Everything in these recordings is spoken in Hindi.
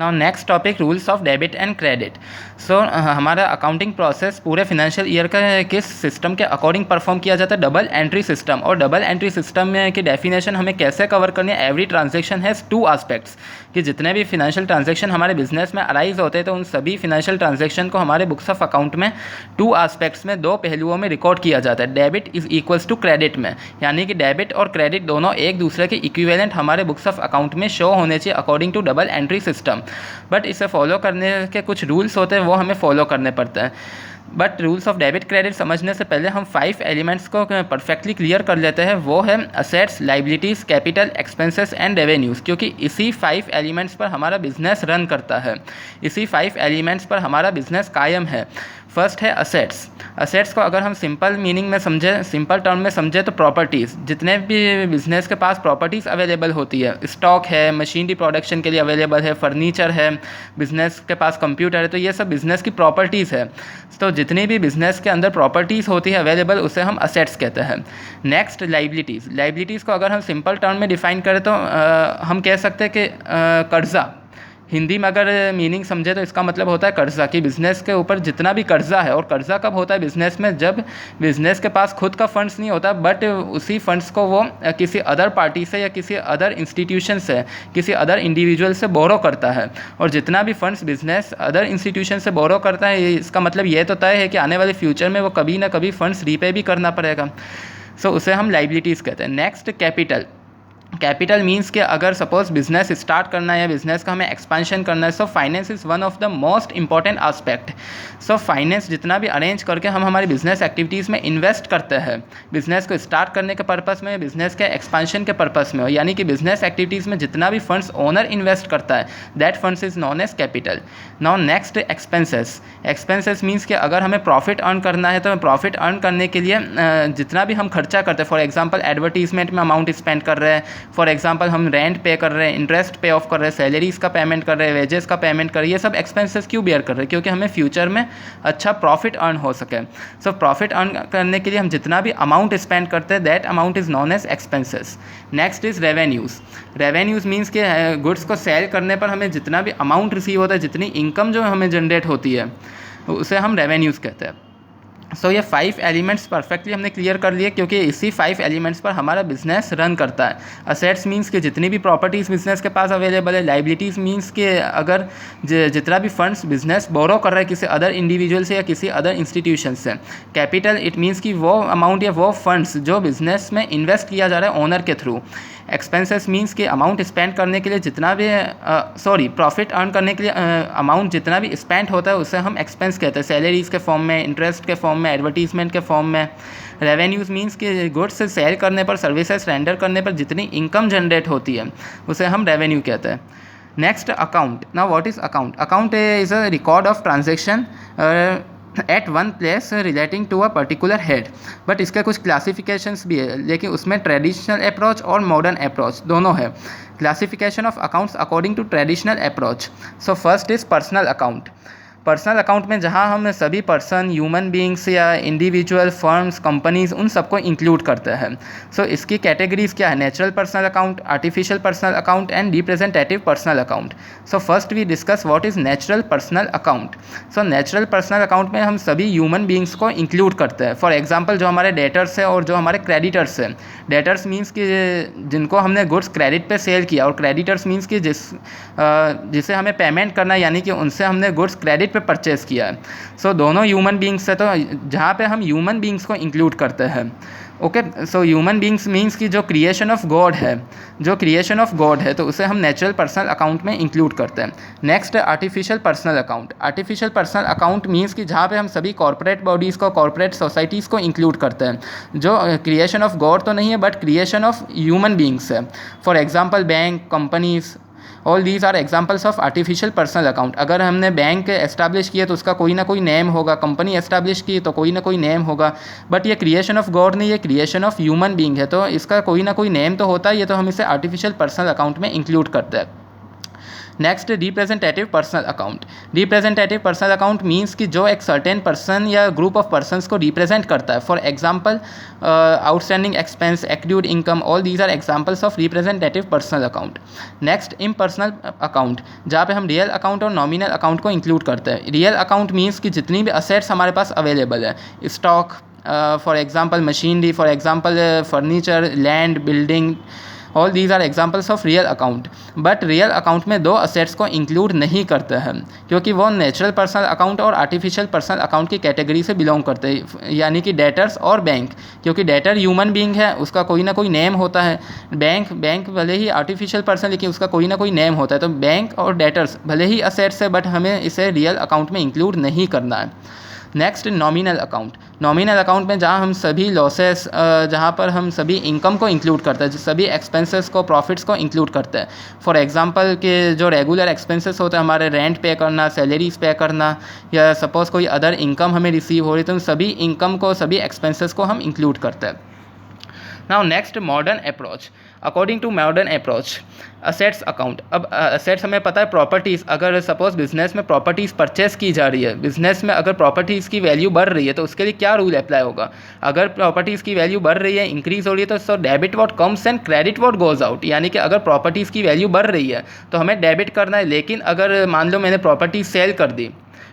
Now next topic rules of debit and credit. So हमारा अकाउंटिंग प्रोसेस पूरे फिनेंशियल ईयर का किस सिस्टम के अकॉर्डिंग परफॉर्म किया जाता है, डबल एंट्री सिस्टम। और डबल एंट्री सिस्टम में की डेफिनेशन हमें कैसे कवर करनी है, every transaction has two aspects, कि जितने भी फिनेंशियल ट्रांजेक्शन हमारे बिजनेस में अराइज होते हैं तो उन सभी फिनेंशियल ट्रांजेक्शन को हमारे बुक्स ऑफ अकाउंट में टू आस्पेक्ट्स में, दो पहलुओं में रिकॉर्ड किया जाता है। Debit is equals to credit में, यानी कि डेबिट और क्रेडिट दोनों एक दूसरे के इक्विवेलेंट हमारे बुक्स ऑफ अकाउंट में शो होने चाहिए according to double entry system. But इसे फॉलो करने के कुछ रूल्स होते हैं, वो हमें फॉलो करने पड़ते हैं। But rules of debit credit समझने से पहले हम 5 एलिमेंट्स को परफेक्टली क्लियर कर लेते हैं। वो है assets, liabilities, capital, expenses and revenues, क्योंकि इसी 5 एलिमेंट्स पर हमारा बिजनेस रन करता है, इसी 5 एलिमेंट्स पर हमारा बिजनेस कायम है। फर्स्ट है असेट्स। असेट्स को अगर हम सिंपल मीनिंग में समझें, सिंपल टर्म में समझें तो प्रॉपर्टीज़, जितने भी बिजनेस के पास प्रॉपर्टीज़ अवेलेबल होती है, स्टॉक है, मशीनरी प्रोडक्शन के लिए अवेलेबल है, फर्नीचर है, बिजनेस के पास कंप्यूटर है, तो ये सब बिजनेस की प्रॉपर्टीज़ है। तो जितनी भी बिजनेस के अंदर प्रॉपर्टीज़ होती है अवेलेबल, उसे हम असेट्स कहते हैं। Next liabilities. लाइबिलिटीज़ को अगर हम सिंपल टर्म में डिफाइन करें तो हम कह सकते हैं कि कर्जा, हिंदी में अगर मीनिंग समझे तो इसका मतलब होता है कर्जा, कि बिज़नेस के ऊपर जितना भी कर्जा है। और कर्जा कब होता है बिज़नेस में, जब बिज़नेस के पास खुद का फंड्स नहीं होता, बट उसी फंड्स को वो किसी अदर पार्टी से या किसी अदर इंस्टीट्यूशन से, किसी अदर इंडिविजुअल से बोरो करता है। और जितना भी फंड्स बिज़नेस अदर इंस्टीट्यूशन से बोरो करता है, इसका मतलब ये तो तय है कि आने वाले फ्यूचर में वो कभी ना कभी फंड्स रीपे भी करना पड़ेगा। सो उसे हम लाइबिलिटीज़ कहते हैं। Next capital. कैपिटल मीन्स कि अगर सपोज बिजनेस स्टार्ट करना है या बिजनेस का हमें एक्सपेंशन करना है, so finance is one of the most important aspect. So finance जितना भी अरेंज करके हम हमारी बिजनेस एक्टिविटीज़ में इन्वेस्ट करते हैं, बिजनेस को स्टार्ट करने के पर्पस में, बिजनेस के एक्सपेंशन के पर्पस में, यानी कि बिजनेस एक्टिविटीज़ में जितना भी फंड्स ओनर इन्वेस्ट करता है, that funds is known as capital. Now next expenses. Expenses means कि अगर हमें प्रॉफिट अर्न करना है तो प्रॉफिट अर्न करने के लिए जितना भी हम खर्चा करते हैं, फॉर एग्जाम्पल एडवर्टीजमेंट में अमाउंट स्पेंड कर रहे हैं, फॉर एग्जांपल हम रेंट पे कर रहे हैं, इंटरेस्ट पे ऑफ कर रहे हैं, सैलरीज़ का पेमेंट कर रहे हैं, वेजेस का पेमेंट कर रहे हैं, ये सब एक्सपेंसेस क्यों बेयर कर रहे हैं, क्योंकि हमें फ्यूचर में अच्छा प्रॉफिट अर्न हो सके। सो प्रॉफिट अर्न करने के लिए हम जितना भी अमाउंट स्पेंड करते हैं, that amount is known as expenses. Next is revenues. Revenues means कि गुड्स को सेल करने पर हमें जितना भी अमाउंट रिसीव होता है, जितनी इनकम जो हमें जनरेट होती है, उसे हम रेवेन्यूज़ कहते हैं। सो ये 5 एलिमेंट्स परफेक्टली हमने क्लियर कर लिए, क्योंकि इसी 5 एलिमेंट्स पर हमारा बिजनेस रन करता है। असेट्स मीन्स कि जितनी भी प्रॉपर्टीज़ बिजनेस के पास अवेलेबल है। लाइबिलिटीज़ मीन्स कि अगर जितना भी फंड्स बिजनेस बोरो कर रहा है किसी अदर इंडिविजुअल से या किसी अदर इंस्टीट्यूशन से। कैपिटल इट मीन्स कि वो अमाउंट या वो फंड्स जो बिजनेस में इन्वेस्ट किया जा रहा है ओनर के थ्रू। एक्सपेंसेस मीन्स कि अमाउंट स्पेंड करने के लिए जितना भी प्रॉफिट अर्न करने के लिए अमाउंट जितना भी स्पेंड होता है, उसे हम एक्सपेंस कहते हैं, सैलरीज़ के फॉर्म में, इंटरेस्ट के फॉर्म में, एडवर्टीजमेंट के फॉर्म में। रेवेन्यूज़ मीन्स कि गुड्स से सेल करने पर, सर्विसेज रेंडर करने पर जितनी इनकम जनरेट होती है, उसे हम रेवेन्यू कहते हैं। Next account. Now what is account? Account is a record of transaction at one place relating to a particular head. But इसके कुछ क्लासिफिकेशंस भी है, लेकिन उसमें ट्रेडिशनल अप्रोच और मॉडर्न अप्रोच दोनों है। Classification of accounts according to traditional approach. So first is personal account. Personal account में जहाँ हम सभी पर्सन, ह्यूमन बींग्स या इंडिविजुअल, फर्म्स, कंपनीज़, उन सबको इंक्लूड करते हैं। सो इसकी कैटेगरीज क्या है? Natural personal account, artificial personal account and representative personal account. So first we discuss what is natural personal account. So natural personal account में हम सभी ह्यूमन बींग्स को इंक्लूड करते हैं। फॉर एग्जाम्पल जो हमारे डेटर्स हैं और जो हमारे क्रेडिटर्स हैं। डेटर्स मीन्स कि जिनको हमने गुड्स क्रेडिट पे सेल किया, और क्रेडिटर्स मीन्स कि जिसे हमें पेमेंट करना, यानी कि उनसे हमने गुड्स क्रेडिट पे परचेज़ किया है। सो दोनों ह्यूमन बींग्स है, तो जहाँ पे हम ह्यूमन बींग्स को इंक्लूड करते हैं। Okay, so human beings means कि जो क्रिएशन ऑफ गॉड है, जो क्रिएशन ऑफ गॉड है, तो उसे हम नेचुरल पर्सनल अकाउंट में इंक्लूड करते हैं। Next artificial personal account. Artificial personal account means कि जहाँ पे हम सभी कॉर्पोरेट बॉडीज़ को, कॉर्पोरेट सोसाइटीज़ को इंक्लूड करते हैं, जो क्रिएशन ऑफ गॉड तो नहीं है, but creation of human beings है। For example bank, companies, all these are examples of artificial personal account. अगर हमने बैंक एस्टैब्लिश किया तो उसका कोई ना कोई नेम होगा, कंपनी एस्टैब्लिश की तो कोई ना कोई नेम होगा, बट ये क्रिएशन ऑफ गॉड नहीं, ये क्रिएशन ऑफ ह्यूमन बीइंग है, तो इसका कोई ना कोई नेम तो होता है, ये तो हम इसे आर्टिफिशियल पर्सनल अकाउंट में इंक्लूड करते हैं। Next representative personal account. Representative personal account means कि जो एक सर्टेन पर्सन या ग्रुप ऑफ पर्सनस को रिप्रेजेंट करता है। For example outstanding expense, accrued income, all these are examples of representative personal account. Next impersonal account, जहाँ पे हम रियल अकाउंट और नॉमिनल अकाउंट को इंक्लूड करते हैं। रियल अकाउंट मीन्स कि जितनी भी असेट्स हमारे पास अवेलेबल है, stock, for example machinery, for example furniture, land, building, all these are examples of real account. But real account में दो असेट्स को इंक्लूड नहीं करते हैं, क्योंकि वो नेचुरल पर्सनल अकाउंट और आर्टिफिशियल पर्सनल अकाउंट की कैटेगरी से बिलोंग करते हैं, यानी कि डेटर्स और बैंक। क्योंकि डेटर ह्यूमन बीइंग है, उसका कोई ना कोई नेम होता है। बैंक भले ही आर्टिफिशियल पर्सन, लेकिन उसका कोई ना कोई नेम होता है। तो बैंक और डेटर्स भले ही असेट्स है, बट हमें इसे रियल अकाउंट में इंक्लूड नहीं करना है। Next nominal account. Nominal account में जहाँ हम सभी लॉसेस, जहाँ पर हम सभी इनकम को इंक्लूड करते हैं, सभी एक्सपेंसेस को, प्रॉफिट्स को इंक्लूड करते हैं। फॉर एग्जांपल के जो रेगुलर एक्सपेंसेस होते हैं हमारे, रेंट पे करना, सैलरीज पे करना, या सपोज़ कोई अदर इनकम हमें रिसीव हो रही है, तो सभी इनकम को, सभी एक्सपेंसेस को हम इंक्लूड करते हैं। Now next modern approach. According to modern approach, assets account. अब असेट्स हमें पता है प्रॉपर्टीज़, अगर सपोज बिजनेस में प्रॉपर्टीज़ परचेस की जा रही है, बिजनेस में अगर प्रॉपर्टीज़ की वैल्यू बढ़ रही है तो उसके लिए क्या रूल अप्लाई होगा। अगर प्रॉपर्टीज़ की वैल्यू बढ़ रही है, इंक्रीज़ हो रही है, तो so debit what comes and credit what goes out. यानी कि अगर प्रॉपर्टीज़ की वैल्यू बढ़ रही है तो हमें डेबिट करना है, लेकिन अगर मान लो मैंने प्रॉपर्टी सेल कर दी,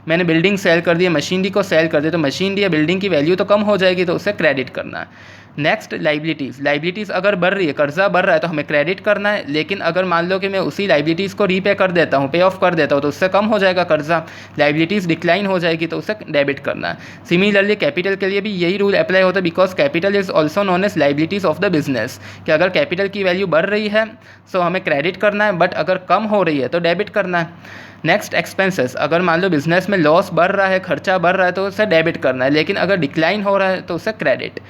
मैंने बिल्डिंग सेल कर दी, मशीनरी को सेल कर दी, तो मशीनरी या बिल्डिंग की वैल्यू तो कम हो जाएगी, तो उसे क्रेडिट करना है। Next liabilities. लाइबिलिटीज़ अगर बढ़ रही है, कर्जा बढ़ रहा है, तो हमें क्रेडिट करना है, लेकिन अगर मान लो कि मैं उसी लाइबिलिटीज़ को रीपे कर देता हूँ, पे ऑफ कर देता हूँ, तो उससे कम हो जाएगा कर्जा, लाइबिलिटीज़ डिक्लाइन हो जाएगी, तो उसे डेबिट करना है। सिमिलरली कैपिटल के लिए भी यही रूल अप्लाई होता है, because capital is also known as liabilities of the business, कि अगर कैपिटल की वैल्यू बढ़ रही है सो हमें क्रेडिट करना है, बट अगर कम हो रही है तो डेबिट करना है। Next expenses. अगर मान लो बिजनेस में लॉस बढ़ रहा है, खर्चा बढ़ रहा है, तो उसे डेबिट करना है, लेकिन अगर डिक्लाइन हो रहा है तो उसे क्रेडिट।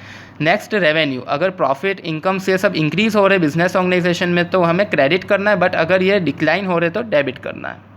Next revenue. अगर प्रॉफिट, इनकम से सब इंक्रीज़ हो रहे हैं बिजनेस ऑर्गेनाइजेशन में तो हमें क्रेडिट करना है, बट अगर ये डिक्लाइन हो रहे तो डेबिट करना है।